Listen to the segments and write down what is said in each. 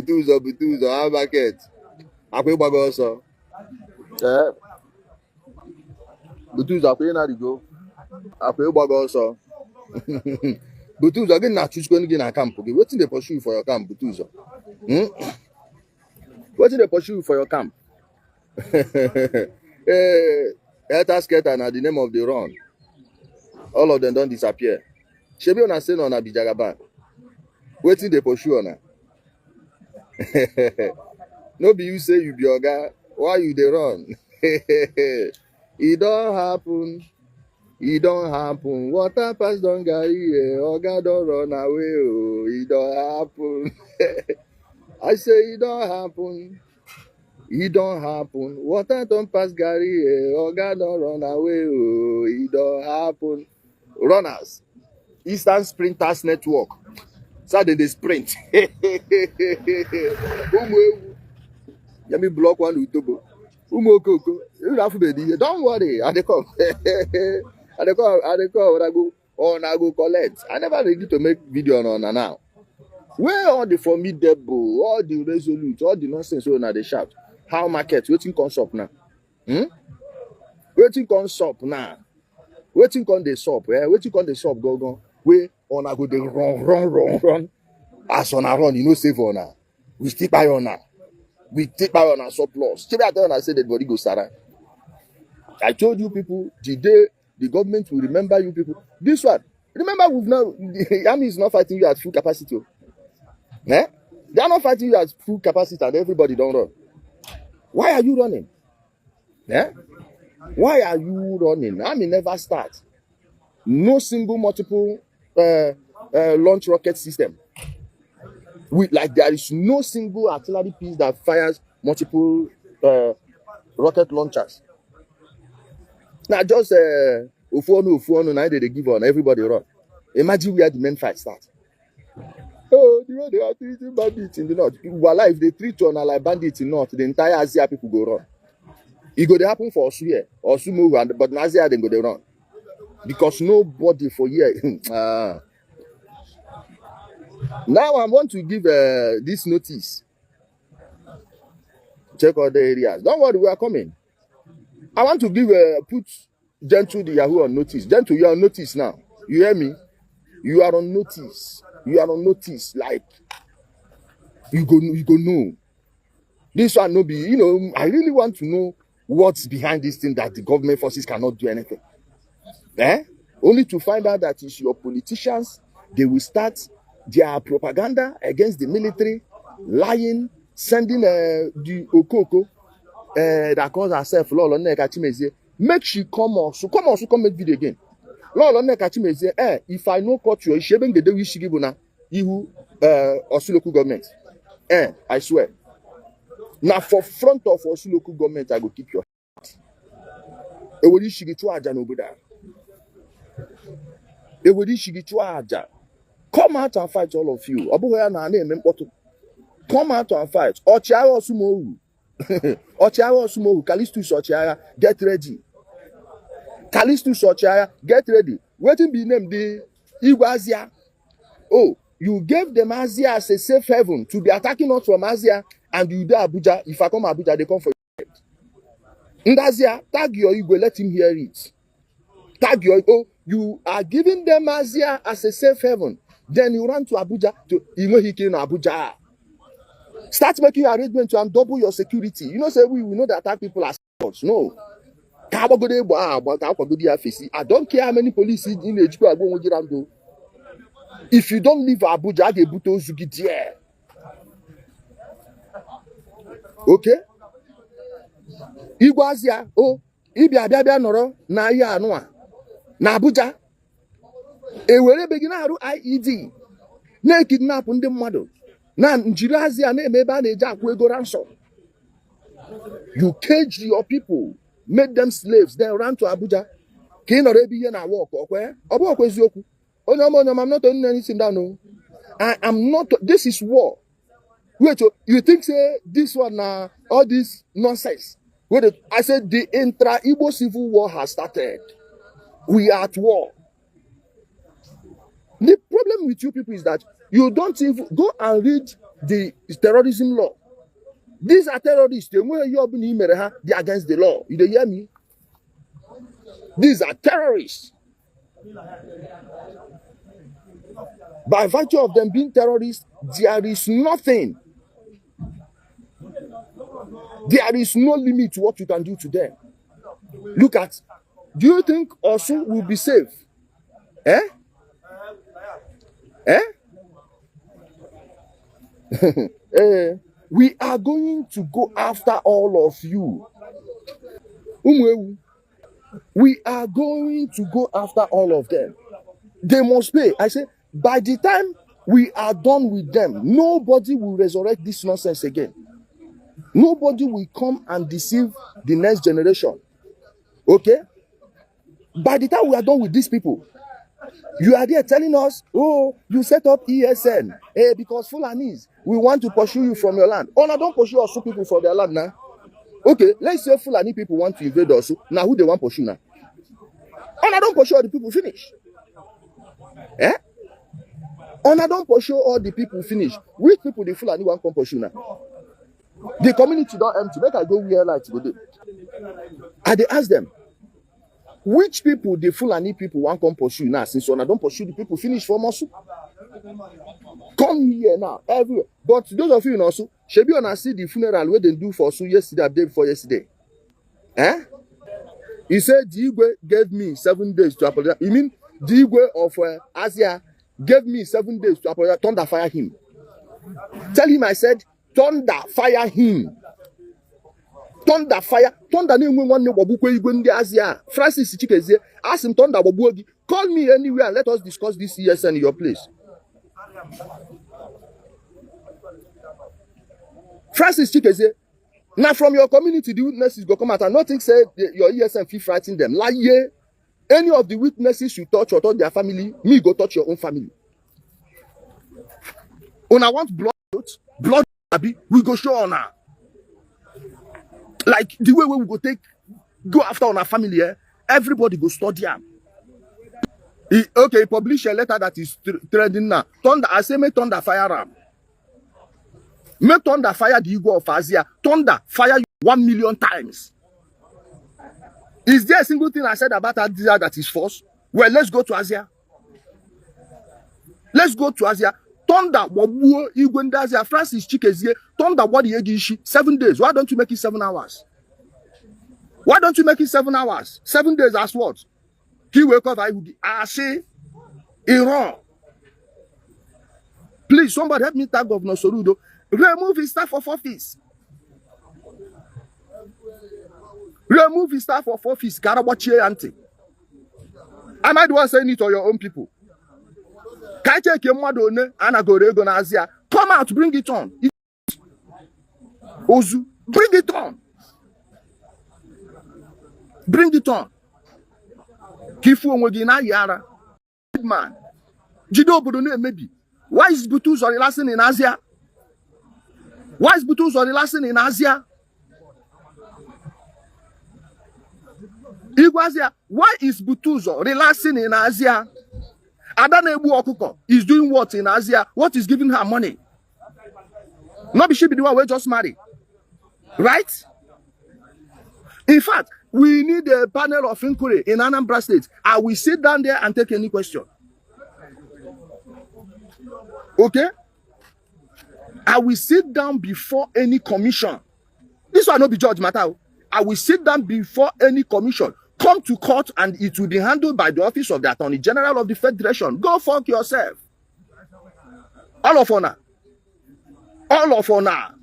butuzo, our market. Akwe bago also. Butuzo, akwe na go. Akwe bago also. Butuzo, again, na choose going to camp. Waiting they pursue for your camp, Butuzo. Waiting they pursue for your camp. Skater na the name of the run. All of them don't disappear. Shebi on say on a bijagaban. Waiting they pursue on. No be you say you be oga. Why you they run? It don't happen. It don't happen. Water pass don't carry. Oga don't run away. Oh, it don't happen. I say it don't happen. It don't happen. Water don't pass Gary. Oga don't run away. Oh, it don't happen. Runners. Eastern Sprinters Network. Saturday they sprint. Let me block one YouTube. Don't worry. I come. I go on. I go collect. I never ready to make video on now. Where all the formidable, all the resolute, all the nonsense on the shout. How market? Waiting comes up now. Waiting comes up now. Waiting on the shop. Waiting on the shop. Go. We on a go the run. As on a run, you know, save on now. We stick by on now. We take by on our surplus. I said that body go Sarah. I told you people the day the government will remember you people. This one, remember we've now the army is not fighting you at full capacity. They are not fighting you at full capacity and everybody don't run. Why are you running? Why are you running? Army never start. No single multiple launch rocket system. Like there is no single artillery piece that fires multiple rocket launchers. Now just Ufuonu, now they give on everybody run. Imagine where the main fight starts. Oh, you know they are treating bandits in the north. Voila, if they treat you like bandits in the north, the entire Asia people go run. It go to happen for Orsu here, Orsu Imo, but in Asia they go to run because nobody for here. Now I want to give this notice. Check all the areas. Don't worry, we are coming. I want to give put Gentle the Yahoo on notice. Gentle, you are on notice now. You hear me? You are on notice. You are on notice. Like you go know. This one no be. I really want to know what's behind this thing that the government forces cannot do anything. Only to find out that it's your politicians. They will start their propaganda against the military, lying, sending the Okoko that calls herself Lolo Nneka. Make she come make video again. Lolo Nneka, if I know cut you, she bring the day we should give na Ihu Orsu local government. I swear. Now for front of Orsu local government, I go keep your heart. Ewodi shigitu aja n'obodo. Ewodi shigitu aja. Come out and fight, all of you. Come out and fight. Ochiara Osumohu. Ochiara Osumohu. Kalistus Ochiara. Get ready. Kalistus Ochiara. Get ready. Waiting be named the Igwe Azia. Oh, you gave them Azia as a safe haven to be attacking us from Azia and you do Abuja. If I come Abuja, they come for you. Ndazia, tag your Igwe, let him hear it. Tag your you are giving them Azia as a safe haven. Then you run to Abuja to Abuja. Start making arrangements to double your security. Say we know that attack people are scouts. No. I don't care how many police in Ejiko are going to do. If you don't leave Abuja, they put those there. Okay? Igwe Azia, Ibia Noro, na ya anwa. Na Abuja. Ewere begin arụ IED na-ekidnap ndị mmadụ na njiri Azia na-eme ebe a na-eji akwụ ego ransom. You cage your people, made them slaves, then ran to Abuja. Ka ị nọrọ ebe ihe na work okwe? Ọ bụ okwe eziokwu. Onye ọma I'm not doing anything down. No. I am not. This is war. Wait, you think say this one all this nonsense? Wait, I said the intra-Igbo civil war has started. We are at war. The problem with you people is that you don't even go and read the terrorism law. These are terrorists. They are against the law. You hear me? These are terrorists. By virtue of them being terrorists, there is nothing. There is no limit to what you can do to them. Look at, do you think Orsu will be safe? Eh? We are going to go after all of you. We are going to go after all of them. They must pay. I say, by the time we are done with them, nobody will resurrect this nonsense again. Nobody will come and deceive the next generation. Okay? By the time we are done with these people, you are there telling us, oh, you set up ESN because Fulanis, we want to pursue you from your land. Oh, no, don't pursue Orsu people from their land now. Okay, let's say Fulani people want to invade Orsu. Now, who they want to pursue now? Oh, no, don't pursue all the people, finish. Eh? Oh, no, don't pursue all the people, finish. Which people the Fulani want to pursue now? The community don't empty. Make I go where light go do. And they ask them, which people the Fulani people want to come pursue now? Since I don't pursue the people, finish for Orsu. Come here now, everywhere. But those of you in Orsu, should be on a see the funeral where they do for Orsu yesterday, day before yesterday. Eh? He said the Igwe gave me 7 days to apologize. You mean the Igwe of Azia gave me 7 days to apologize? Thunder fire him. Tell him I said, thunder fire him. Thunder fire. Thunder name one Igwe Igwe Azia. Francis Chikezie ask him thunder Wabuogi. Call me anywhere and let us discuss this ESN in your place. Francis Chikezie. Now from your community, the witnesses go come out and nothing say your ESN fee frighten them. Like yeah, any of the witnesses you touch or touch their family, me go touch your own family. When I want blood, we go show on her. Like the way we go after on our family, everybody go study them. Okay, publish a letter that is trending now. Thunder, I say make thunder fire them. Make thunder fire the Igwe of Azia. Thunder fire you 1 million times. Is there a single thing I said about Azia that is false? Well, let's go to Azia. Let's go to Azia. Thunder, Wabuo, Igwe Azia, Francis Chikezie, Thunder, what the Egishi? 7 days. Why don't you make it 7 hours? Why don't you make it 7 hours? 7 days as what? He wake up, I say, Iran. Please, somebody help me tag Governor Sorudo. Remove his staff of office. Remove his staff of office. Karawachi auntie. Am I the one saying it to your own people? Come out, bring it on. Ozu, bring it on. Bring it on. Kifu Omogina Yara. Man. Jido Budone maybe. Why is Butus or Elasin in Azia? Why is Butus or Elasin in Azia? Igwe Azia, why is Butuzo relaxing in Azia? Adanebu Okuko is doing what in Azia? What is giving her money? Not she be the one we just married. Right? In fact, we need a panel of inquiry in Anambra State. I will sit down there and take any question. Okay? I will sit down before any commission. This will not be judge matter. I will sit down before any commission. Come to court and it will be handled by the office of the Attorney General of the Federation. Go fuck yourself. All of honor. All of honor.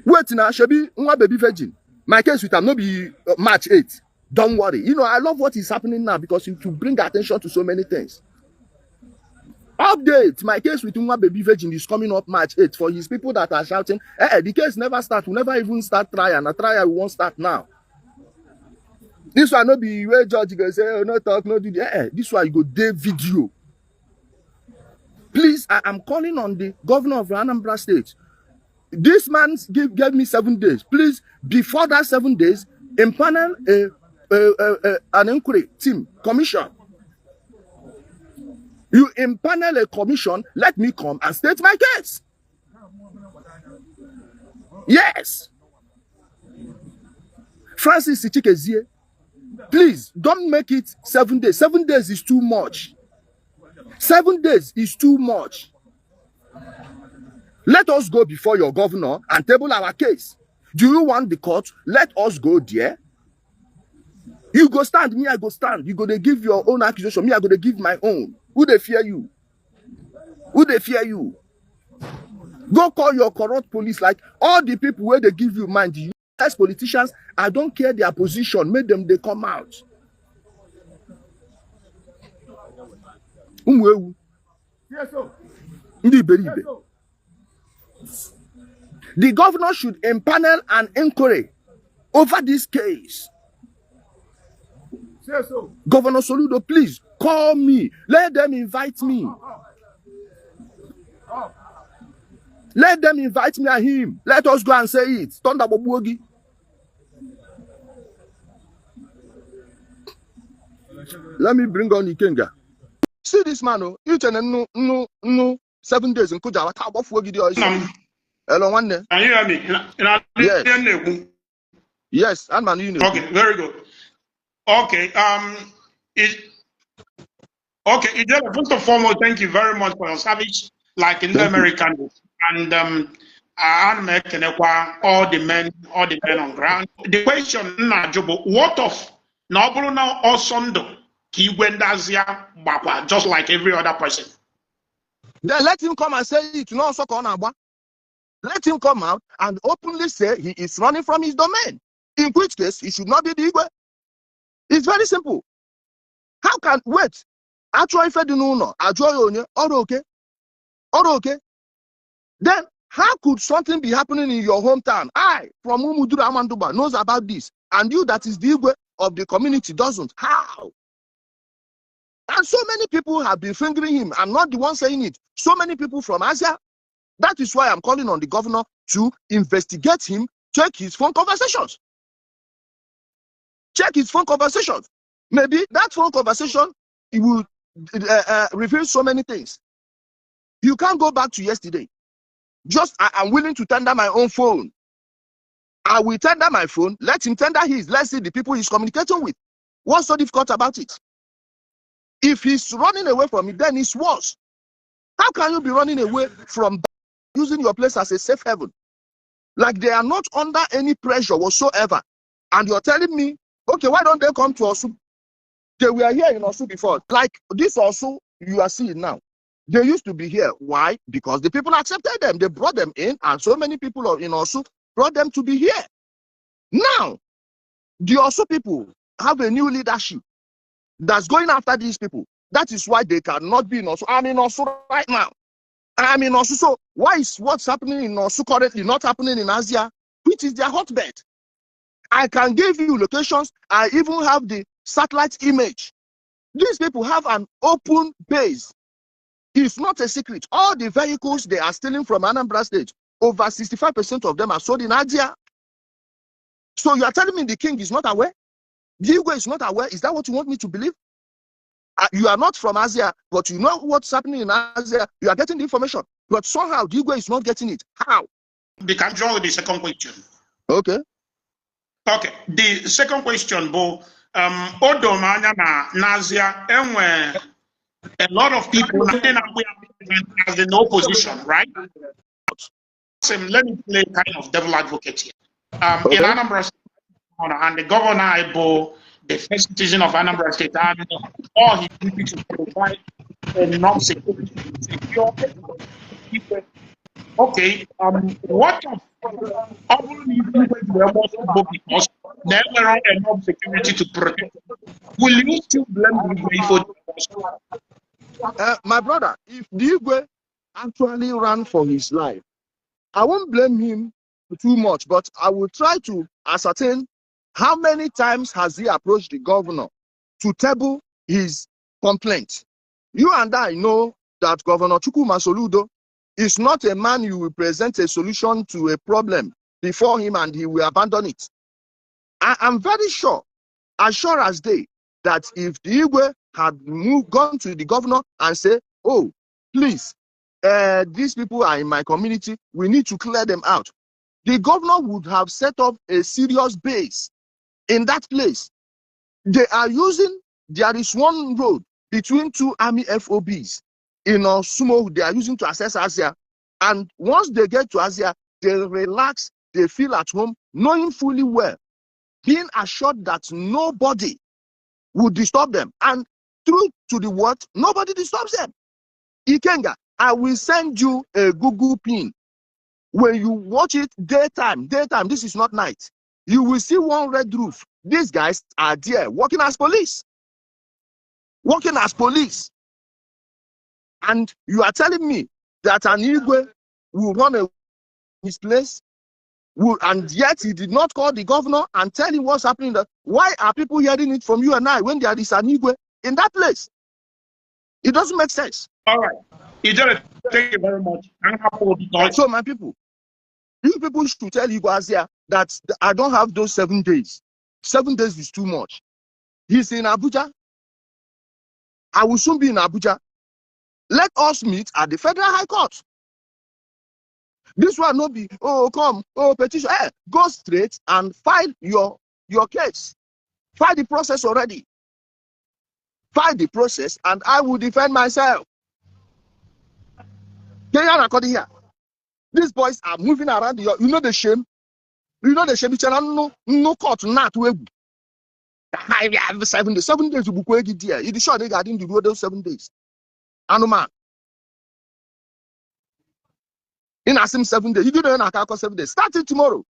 Wait now, Shebi, nwa baby virgin. My case with him no be March 8th. Don't worry. You know, I love what is happening now because it will bring attention to so many things. Update. My case with nwa baby virgin is coming up March 8th. For his people that are shouting, the case never start. We never even start trial. And a trial we won't start now. This one no be where judge go say, oh, no talk, no do the. This one you go day video. Please, I am calling on the governor of Anambra State. This man gave me 7 days. Please, before that 7 days, impanel an inquiry team, commission. You impanel a commission, let me come and state my case. Yes. Francis Chikezie, please don't make it 7 days. 7 days is too much. 7 days is too much. Let us go before your governor and table our case. Do you want the court? Let us go there. You go stand, me I go stand. You go to give your own accusation, me I go to give my own. Who they fear you? Who they fear you? Go call your corrupt police like all the people where they give you mind. You as politicians, I don't care their position. Make them they come out. Yes, sir. The governor should impanel an inquiry over this case. Yes, sir. Governor Soludo, please call me. Let them invite me. Let them invite me and him. Let us go and say it. Thunder Bobuogi. Let me bring on Ikenga. See this man, oh, you tell him no 7 days in Kuja. Hello, one day. Can you hear me? Yes. Yes, I'm an union. Okay, very good. Okay, Ijele, first of all, thank you very much for your service, like in the American. And I'm making all the men on ground. The question, what of now Osondo, Igwe Azia, just like every other person? Then let him come and say it. No, so let him come out and openly say he is running from his domain. In which case, he should not be the Igwe. It's very simple. How can wait? Actually, if I do not know, okay. Then how could something be happening in your hometown? I, from Umudura Amanduba, knows about this, and you that is the Igwe of the community doesn't. How? And so many people have been fingering him. I'm not the one saying it. So many people from Asia. That is why I'm calling on the governor to investigate him, check his phone conversations. Check his phone conversations. Maybe that phone conversation, it will reveal so many things. You can't go back to yesterday. Just, I'm willing to tender my own phone. I will tender my phone. Let him tender his. Let's see the people he's communicating with. What's so difficult about it? If he's running away from it, then it's worse. How can you be running away from using your place as a safe haven? Like they are not under any pressure whatsoever. And you're telling me, okay, why don't they come to Orsu? They were here in Orsu before. Like this Orsu you are seeing now. They used to be here. Why? Because the people accepted them. They brought them in, and so many people in Orsu brought them to be here. Now, the Orsu people have a new leadership that's going after these people. That is why they cannot be in Orsu. I'm in Orsu right now. I'm in Orsu. So why is what's happening in Orsu currently not happening in Asia, which is their hotbed? I can give you locations. I even have the satellite image. These people have an open base. It's not a secret. All the vehicles they are stealing from Anambra State, over 65% of them are sold in Asia. So you are telling me the king is not aware? The Igwe is not aware? Is that what you want me to believe? You are not from Asia, but you know what's happening in Asia. You are getting the information, but somehow the Igwe is not getting it. How? They can draw the second question. Okay. Okay. The second question, Bo, Odomanya na Nazia, and a lot of people as in opposition, right? Let me play kind of devil advocate here. Okay. In Anambra State, and the governor Ibo, the first citizen of Anambra State, and all his duty to provide enough security to secure people. Okay, what of because there were enough security to protect? Will you still blame the Igwe for my brother, if the Igwe actually ran for his life, I won't blame him too much, but I will try to ascertain how many times has he approached the governor to table his complaint. You and I know that Governor Chukwuma Soludo is not a man you will present a solution to a problem before him and he will abandon it. I am very sure, as sure as day, that if the Igwe had gone to the governor and say, oh, please, these people are in my community. We need to clear them out. The governor would have set up a serious base in that place. They are using, there is one road between two army FOBs in Orsu Imo they are using to access Azia. And once they get to Azia, they relax, they feel at home, knowing fully well, being assured that nobody will disturb them. And true to the word, nobody disturbs them. Ikenga, I will send you a Google pin. When you watch it daytime, this is not night, you will see one red roof. These guys are there working as police. Working as police. And you are telling me that an Igwe will run away his place, and yet he did not call the governor and tell him what's happening. Why are people hearing it from you and I when there is an Igwe in that place? It doesn't make sense. All right. Ijele, thank you very much. So my people, you people should tell Igwe Azia that I don't have those 7 days. 7 days is too much. He's in Abuja. I will soon be in Abuja. Let us meet at the Federal High Court. This one not be, oh, come, oh, petition. Hey, go straight and file your case. File the process already. File the process and I will defend myself. Here. These boys are moving around. You know the shame? You know the shame? It's no court, not we. I have 7 days. 7 days to book it there. It is sure they got into those 7 days. Man. In a 7 days. You don't know 7 days. Start it tomorrow.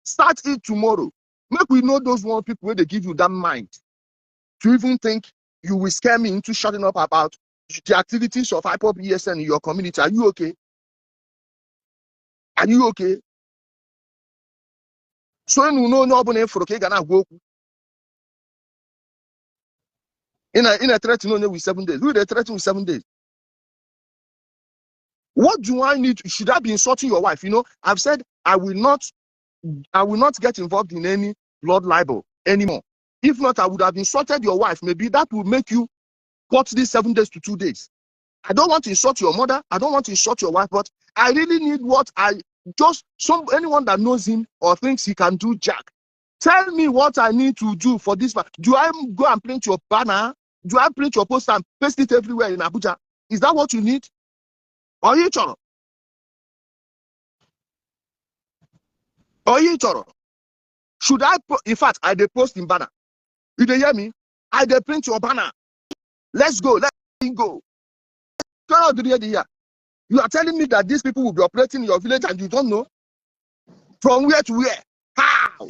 Start it tomorrow. Make we know those one people where they give you that mind to even think you will scare me into shutting up about the activities of hip-hop ESN in your community. Are you okay? Are you okay? So you know no for okay gonna go in a threat with 7 days. Who they threaten with 7 days? What do I need? Should I be insulting your wife? You know, I've said I will not get involved in any blood libel anymore. If not, I would have insulted your wife. Maybe that would make you cut these 7 days to 2 days. I don't want to insult your mother. I don't want to insult your wife, but I really need anyone that knows him or thinks he can do jack. Tell me what I need to do for this. Do I go and print your banner? Do I print your poster and paste it everywhere in Abuja? Is that what you need? Or you h0o? Or you h0o? Should I, in fact, I dey post in banner. You dey hear me? I dey print your banner. Let's go. Let's go. You are telling me that these people will be operating in your village and you don't know? From where to where? How?